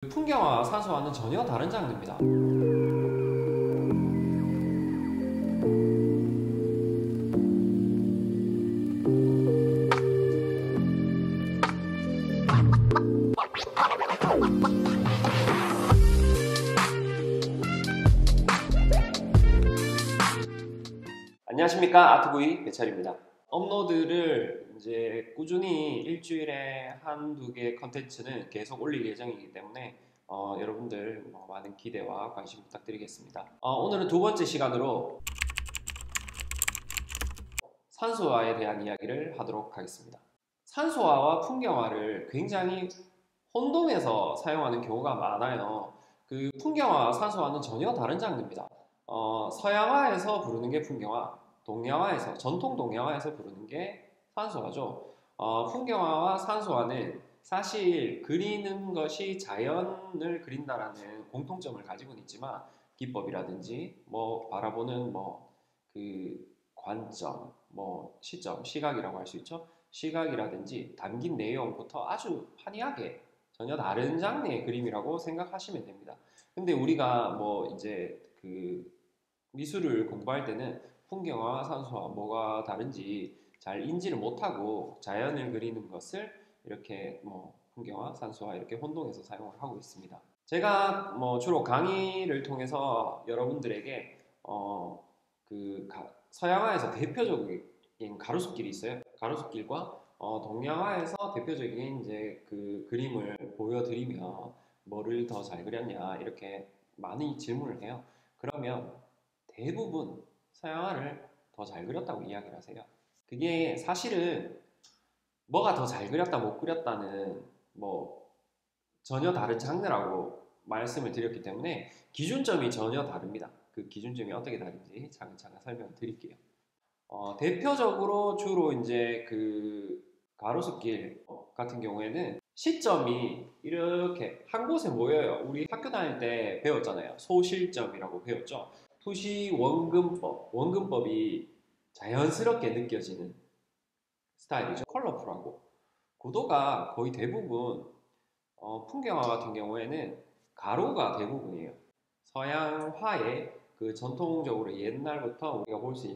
풍경화와 산소와는 전혀 다른 장르입니다. 안녕하십니까, 아트부이 배철입니다. 업로드를 이제 꾸준히 일주일에 한두 개 컨텐츠는 계속 올릴 예정이기 때문에 여러분들 많은 기대와 관심 부탁드리겠습니다. 오늘은 두 번째 시간으로 산소화에 대한 이야기를 하도록 하겠습니다. 산소화와 풍경화를 굉장히 혼동해서 사용하는 경우가 많아요. 그 풍경화와 산소화는 전혀 다른 장르입니다. 서양화에서 부르는 게 풍경화, 동양화에서, 전통 동양화에서 부르는 게 산소화죠. 풍경화와 산소화는 사실 그리는 것이 자연을 그린다라는 공통점을 가지고는 있지만 기법이라든지 바라보는 그 관점, 시점, 시각이라고 할 수 있죠. 시각이라든지 담긴 내용부터 아주 판이하게 전혀 다른 장르의 그림이라고 생각하시면 됩니다. 근데 우리가 이제 그 미술을 공부할 때는 풍경화, 산소화 뭐가 다른지 잘 인지를 못하고 자연을 그리는 것을 이렇게 풍경화, 산소화 이렇게 혼동해서 사용을 하고 있습니다. 제가 주로 강의를 통해서 여러분들에게 서양화에서 대표적인 가로수길이 있어요. 가로수길과 동양화에서 대표적인 이제 그 그림을 보여드리며 뭐를 더 잘 그렸냐 이렇게 많이 질문을 해요. 그러면 대부분 서양화를 더 잘 그렸다고 이야기를 하세요. 그게 사실은 뭐가 더 잘 그렸다 못 그렸다는 전혀 다른 장르라고 말씀을 드렸기 때문에 기준점이 전혀 다릅니다. 그 기준점이 어떻게 다른지 차근차근 설명을 드릴게요. 대표적으로 주로 이제 그 가로수길 같은 경우에는 시점이 이렇게 한 곳에 모여요. 우리 학교 다닐 때 배웠잖아요. 소실점이라고 배웠죠. 투시 원근법, 원근법이 자연스럽게 느껴지는 스타일이죠. 컬러풀하고 구도가 거의 대부분 풍경화 같은 경우에는 가로가 대부분이에요. 서양화의 그 전통적으로 옛날부터 우리가 볼 수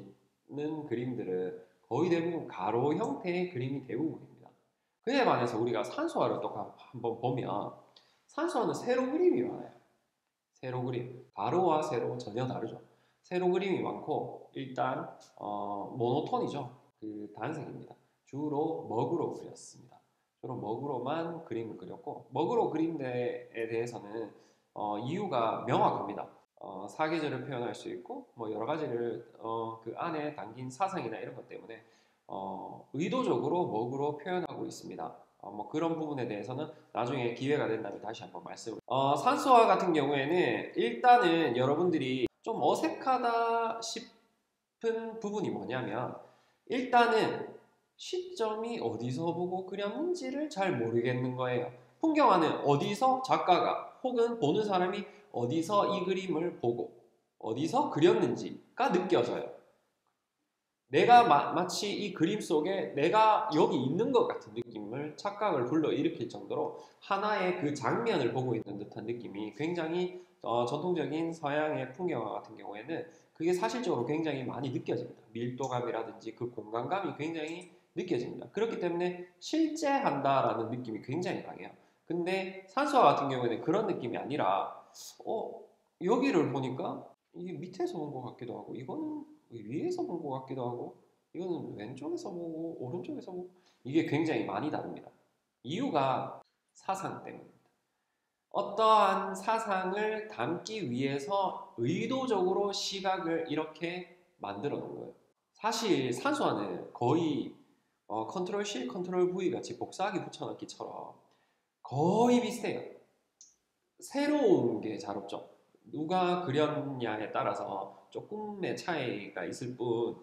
있는 그림들은 거의 대부분 가로 형태의 그림이 대부분입니다. 그에 반해서 우리가 산소화를 또 한번 보면 산소화는 세로 그림이 많아요. 세로 그림. 가로와 세로 전혀 다르죠. 세로 그림이 많고 일단 모노톤이죠. 그 단색입니다. 주로 먹으로 그렸습니다. 주로 먹으로만 그림을 그렸고 먹으로 그린 데에 대해서는 이유가 명확합니다. 사계절을 표현할 수 있고 여러 가지를 그 안에 담긴 사상이나 이런 것 때문에 의도적으로 먹으로 표현하고 있습니다. 그런 부분에 대해서는 나중에 기회가 된다면 다시 한번 말씀을. 산소화 같은 경우에는 일단은 여러분들이 좀 어색하다 싶은 부분이 뭐냐면 일단은 시점이 어디서 보고 그렸는지를 잘 모르겠는 거예요. 풍경화는 어디서 작가가 혹은 보는 사람이 어디서 이 그림을 보고 어디서 그렸는지가 느껴져요. 내가 마치 이 그림 속에 내가 여기 있는 것 같은 느낌을 착각을 불러일으킬 정도로 하나의 그 장면을 보고 있는 듯한 느낌이 굉장히 전통적인 서양의 풍경화 같은 경우에는 그게 사실적으로 굉장히 많이 느껴집니다. 밀도감이라든지 그 공간감이 굉장히 느껴집니다. 그렇기 때문에 실제 한다라는 느낌이 굉장히 강해요. 근데 산소화 같은 경우에는 그런 느낌이 아니라 여기를 보니까 이게 밑에서 본 것 같기도 하고 이거는 위에서 본 것 같기도 하고 이거는 왼쪽에서 보고 오른쪽에서 보고 이게 굉장히 많이 다릅니다. 이유가 사상 때문입니다. 어떠한 사상을 담기 위해서 의도적으로 시각을 이렇게 만들어 놓은 거예요. 사실 산소화는 거의 컨트롤 C, 컨트롤 V 같이 복사하기 붙여넣기처럼 거의 비슷해요. 새로운 게 잘 없죠. 누가 그렸냐에 따라서 조금의 차이가 있을 뿐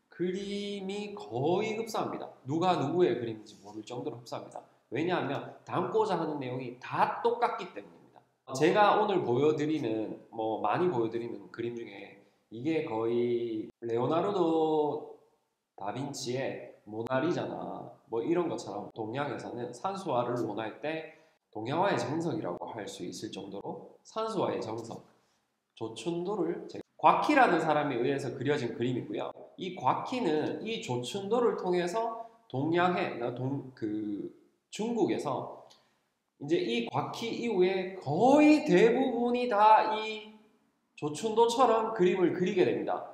그림이 거의 흡사합니다. 누가 누구의 그림인지 모를 정도로 흡사합니다. 왜냐하면 담고자 하는 내용이 다 똑같기 때문입니다. 제가 오늘 보여드리는 많이 보여드리는 그림 중에 이게 거의 레오나르도 다빈치의 모나리자나 이런 것처럼 동양에서는 산소화를 논할 때 동양화의 정석이라고 할 수 있을 정도로 산수화의 정석, 조춘도를 곽희라는 사람에 의해서 그려진 그림이고요. 이 곽희는 이 조춘도를 통해서 동양해, 중국에서 이제 이 곽희 이후에 거의 대부분이 다 이 조춘도처럼 그림을 그리게 됩니다.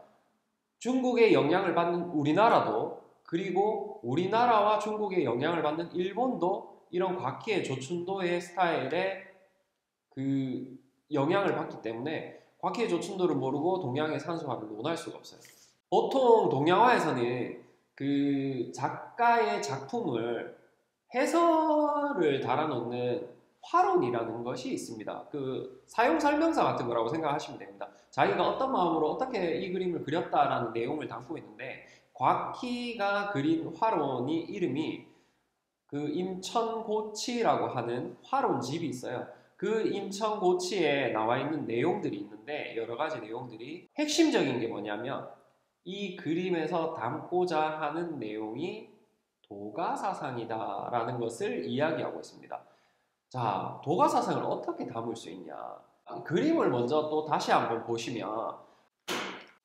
중국의 영향을 받는 우리나라도, 그리고 우리나라와 중국의 영향을 받는 일본도 이런 곽희의 조춘도의 스타일에 그 영향을 받기 때문에 곽희의 조춘도를 모르고 동양의 산수화를 논할 수가 없어요. 보통 동양화에서는 그 작가의 작품을 해설을 달아놓는 화론이라는 것이 있습니다. 그 사용 설명서 같은 거라고 생각하시면 됩니다. 자기가 어떤 마음으로 어떻게 이 그림을 그렸다라는 내용을 담고 있는데, 곽희가 그린 화론이 이름이 그 임천고치라고 하는 화론집이 있어요. 그 임천고치에 나와 있는 내용들이 있는데, 여러 가지 내용들이 핵심적인 게 뭐냐면 이 그림에서 담고자 하는 내용이 도가사상이다라는 것을 이야기하고 있습니다. 자, 도가사상을 어떻게 담을 수 있냐? 그림을 먼저 또 다시 한번 보시면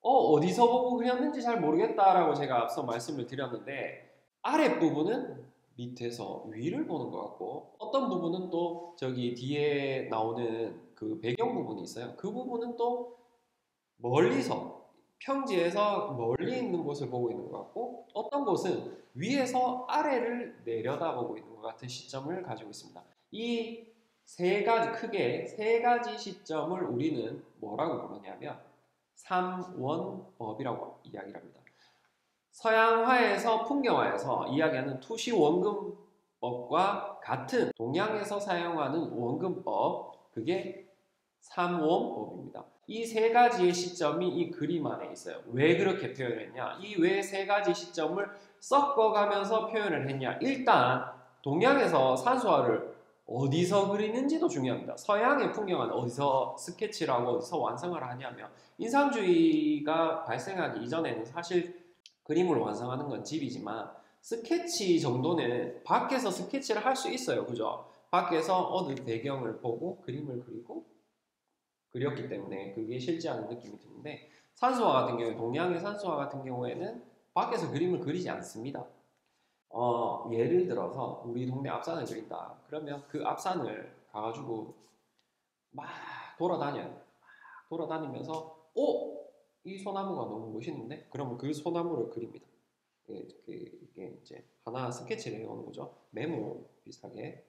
어디서 보고 그렸는지 잘 모르겠다라고 제가 앞서 말씀을 드렸는데, 아랫부분은 밑에서 위를 보는 것 같고, 어떤 부분은 또 저기 뒤에 나오는 그 배경 부분이 있어요. 그 부분은 또 멀리서, 평지에서 멀리 있는 곳을 보고 있는 것 같고, 어떤 곳은 위에서 아래를 내려다보고 있는 것 같은 시점을 가지고 있습니다. 이 세 가지, 크게 세 가지 시점을 우리는 뭐라고 부르냐면 삼원법이라고 이야기를 합니다. 서양화에서 풍경화에서 이야기하는 투시원금법과 같은 동양에서 사용하는 원금법, 그게 삼원법입니다. 이 세 가지의 시점이 이 그림 안에 있어요. 왜 그렇게 표현을 했냐? 이 왜 세 가지 시점을 섞어가면서 표현을 했냐? 일단 동양에서 산수화를 어디서 그리는지도 중요합니다. 서양의 풍경은 어디서 스케치를 하고 어디서 완성을 하냐면, 인상주의가 발생하기 이전에는 사실 그림을 완성하는 건 집이지만 스케치 정도는 밖에서 스케치를 할 수 있어요. 그죠? 밖에서 어느 배경을 보고 그림을 그리고 그렸기 때문에 그게 실제하는 느낌이 드는데, 산수화 같은 경우에, 동양의 산수화 같은 경우에는 밖에서 그림을 그리지 않습니다. 예를 들어서 우리 동네 앞산을 그린다. 그러면 그 앞산을 가가지고 막 돌아다녀요. 막 돌아다니면서 이 소나무가 너무 멋있는데? 그러면 그 소나무를 그립니다. 이게 이제 하나 스케치를 해오는 거죠. 메모 비슷하게.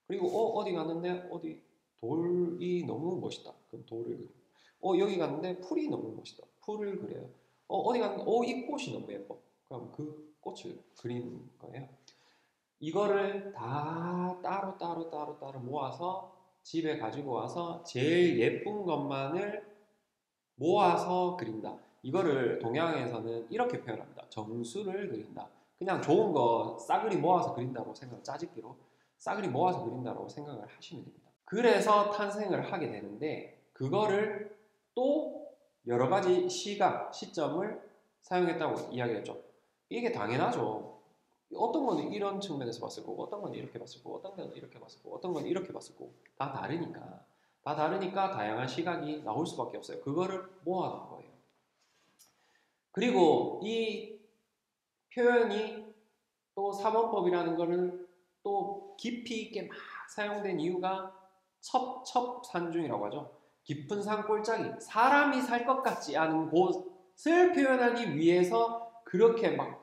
그리고 어디 갔는데 어디 돌이 너무 멋있다. 그럼 돌을 그려요. 여기 갔는데 풀이 너무 멋있다. 풀을 그려요. 어디 갔는데 이 꽃이 너무 예뻐. 그럼 그 꽃을 그리는 거예요. 이거를 다 따로 모아서 집에 가지고 와서 제일 예쁜 것만을 모아서 그린다. 이거를 동양에서는 이렇게 표현합니다. 정수를 그린다. 그냥 좋은 거 싸그리 모아서 그린다고 생각, 짜집기로 싸그리 모아서 그린다고 생각을 하시면 됩니다. 그래서 탄생을 하게 되는데, 그거를 또 여러 가지 시각, 시점을 사용했다고 이야기했죠. 이게 당연하죠. 어떤 거는 이런 측면에서 봤을 거고, 어떤 건 이렇게 봤을 거고, 어떤 건 이렇게 봤을 거고, 어떤 건 이렇게 봤을 거고, 다 다르니까 다양한 시각이 나올 수밖에 없어요. 그거를 모아놓은 거예요. 그리고 이 표현이 또 삼원법이라는 거를 또 깊이 있게 막 사용된 이유가 첩첩산중이라고 하죠. 깊은 산골짜기, 사람이 살 것 같지 않은 곳을 표현하기 위해서 그렇게 막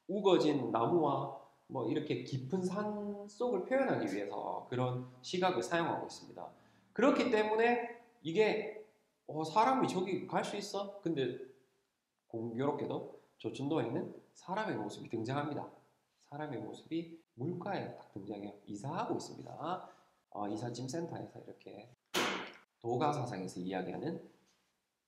우거진 나무와 뭐 이렇게 깊은 산 속을 표현하기 위해서 그런 시각을 사용하고 있습니다. 그렇기 때문에 이게 사람이 저기 갈 수 있어? 근데 공교롭게도 조춘도에는 사람의 모습이 등장합니다. 사람의 모습이 물가에 딱 등장해요. 이사하고 있습니다. 이삿짐 센터에서 이렇게 도가사상에서 이야기하는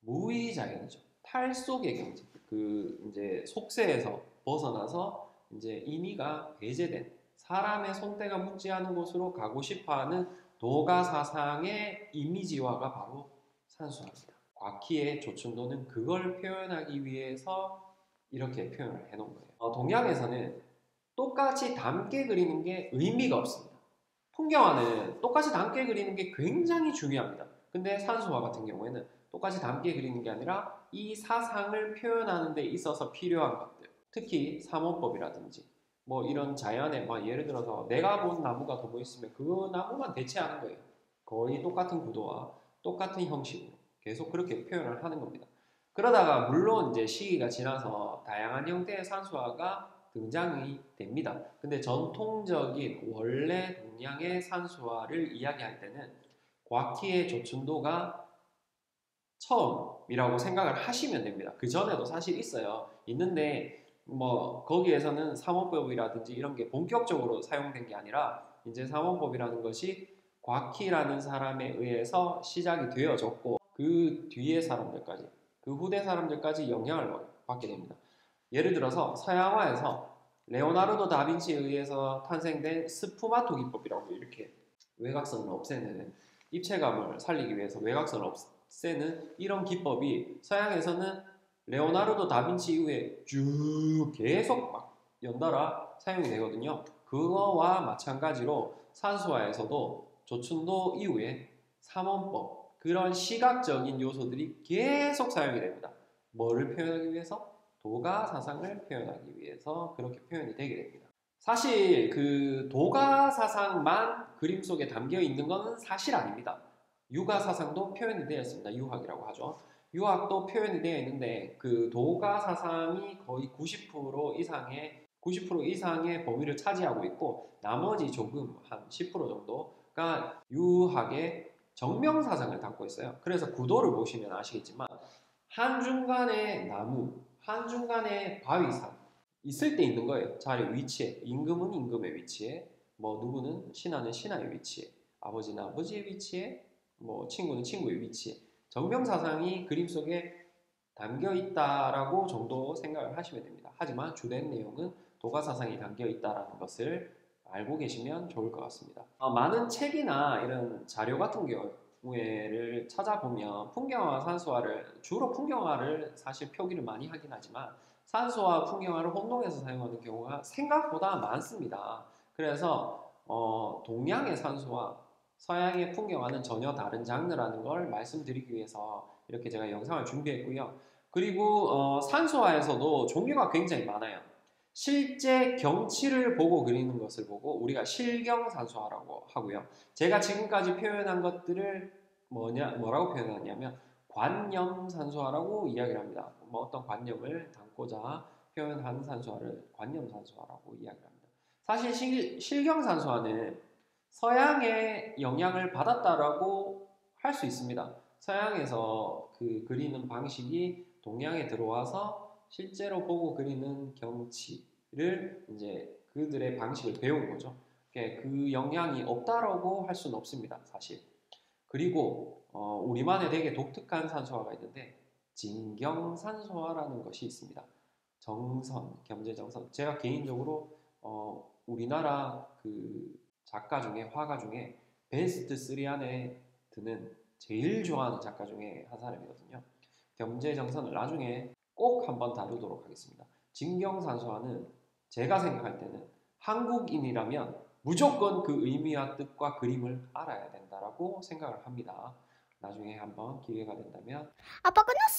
무의자연이죠. 탈속의 경제. 그 이제 속세에서 벗어나서 이제 인의가 배제된, 사람의 손때가 묻지 않은 곳으로 가고 싶어하는 도가사상의 이미지화가 바로 산수화입니다. 곽희의 조춘도는 그걸 표현하기 위해서 이렇게 표현을 해놓은 거예요. 동양에서는 똑같이 닮게 그리는 게 의미가 없습니다. 풍경화는 똑같이 닮게 그리는 게 굉장히 중요합니다. 근데 산수화 같은 경우에는 똑같이 닮게 그리는 게 아니라 이 사상을 표현하는 데 있어서 필요한 것들, 특히 삼원법이라든지 뭐 이런 자연의 막 예를 들어서 내가 본 나무가 돋보였으면 그 나무만 대체하는 거예요. 거의 똑같은 구도와 똑같은 형식으로 계속 그렇게 표현을 하는 겁니다. 그러다가 물론 이제 시기가 지나서 다양한 형태의 산수화가 등장이 됩니다. 근데 전통적인 원래 동양의 산수화를 이야기할 때는 곽희의 조춘도가 처음이라고 생각을 하시면 됩니다. 그 전에도 사실 있어요. 있는데 뭐 거기에서는 삼원법이라든지 이런 게 본격적으로 사용된 게 아니라 이제 삼원법이라는 것이 곽희라는 사람에 의해서 시작이 되어졌고 그 뒤에 사람들까지 그 후대 사람들까지 영향을 받게 됩니다. 예를 들어서 서양화에서 레오나르도 다빈치에 의해서 탄생된 스푸마토 기법이라고 이렇게 외곽선을 없애는 입체감을 살리기 위해서 외곽선을 없애는 이런 기법이 서양에서는 레오나르도 다빈치 이후에 쭉 계속 막 연달아 사용이 되거든요. 그거와 마찬가지로 산수화에서도 조춘도 이후에 삼원법 그런 시각적인 요소들이 계속 사용이 됩니다. 뭐를 표현하기 위해서? 도가 사상을 표현하기 위해서 그렇게 표현이 되게 됩니다. 사실 그 도가 사상만 그림 속에 담겨 있는 것은 사실 아닙니다. 유가 사상도 표현이 되어 있습니다. 유학이라고 하죠. 유학도 표현이 되어 있는데 그 도가 사상이 거의 90% 이상의 범위를 차지하고 있고 나머지 조금 한 10% 정도가 유학의 정명 사상을 담고 있어요. 그래서 구도를 보시면 아시겠지만 한중간에 나무, 한중간에 바위산 있을 때 있는 거예요. 자리 위치에 임금은 임금의 위치에 뭐 누구는 신하는 신하의 위치에 아버지는 아버지의 위치에 뭐 친구는 친구의 위치에 정명사상이 그림 속에 담겨 있다라고 정도 생각을 하시면 됩니다. 하지만 주된 내용은 도가사상이 담겨 있다라는 것을 알고 계시면 좋을 것 같습니다. 많은 책이나 이런 자료 같은 경우에를 찾아보면 풍경화, 산수화를 주로 풍경화를 사실 표기를 많이 하긴 하지만 산수화, 풍경화를 혼동해서 사용하는 경우가 생각보다 많습니다. 그래서 동양의 산수화, 서양의 풍경화는 전혀 다른 장르라는 걸 말씀드리기 위해서 이렇게 제가 영상을 준비했고요. 그리고 산수화에서도 종류가 굉장히 많아요. 실제 경치를 보고 그리는 것을 보고 우리가 실경산수화라고 하고요. 제가 지금까지 표현한 것들을 뭐라고 표현하냐면 관념산수화라고 이야기를 합니다. 뭐 어떤 관념을 담고자 표현한 산수화를 관념산수화라고 이야기를 합니다. 사실 실경산수화는 서양의 영향을 받았다라고 할 수 있습니다. 서양에서 그 그리는 방식이 동양에 들어와서 실제로 보고 그리는 경치를 이제 그들의 방식을 배운 거죠. 그 영향이 없다라고 할 수는 없습니다, 사실. 그리고 우리만의 되게 독특한 산수화가 있는데 진경산수화라는 것이 있습니다. 정선, 겸재정선. 제가 개인적으로 우리나라 그 작가 중에 화가 중에 베스트 3 안에 드는 제일 좋아하는 작가 중에 한 사람이거든요. 겸재정선을 나중에 꼭 한번 다루도록 하겠습니다. 진경산수화는 제가 생각할 때는 한국인이라면 무조건 그 의미와 뜻과 그림을 알아야 된다라고 생각을 합니다. 나중에 한번 기회가 된다면 아빠 끝났어?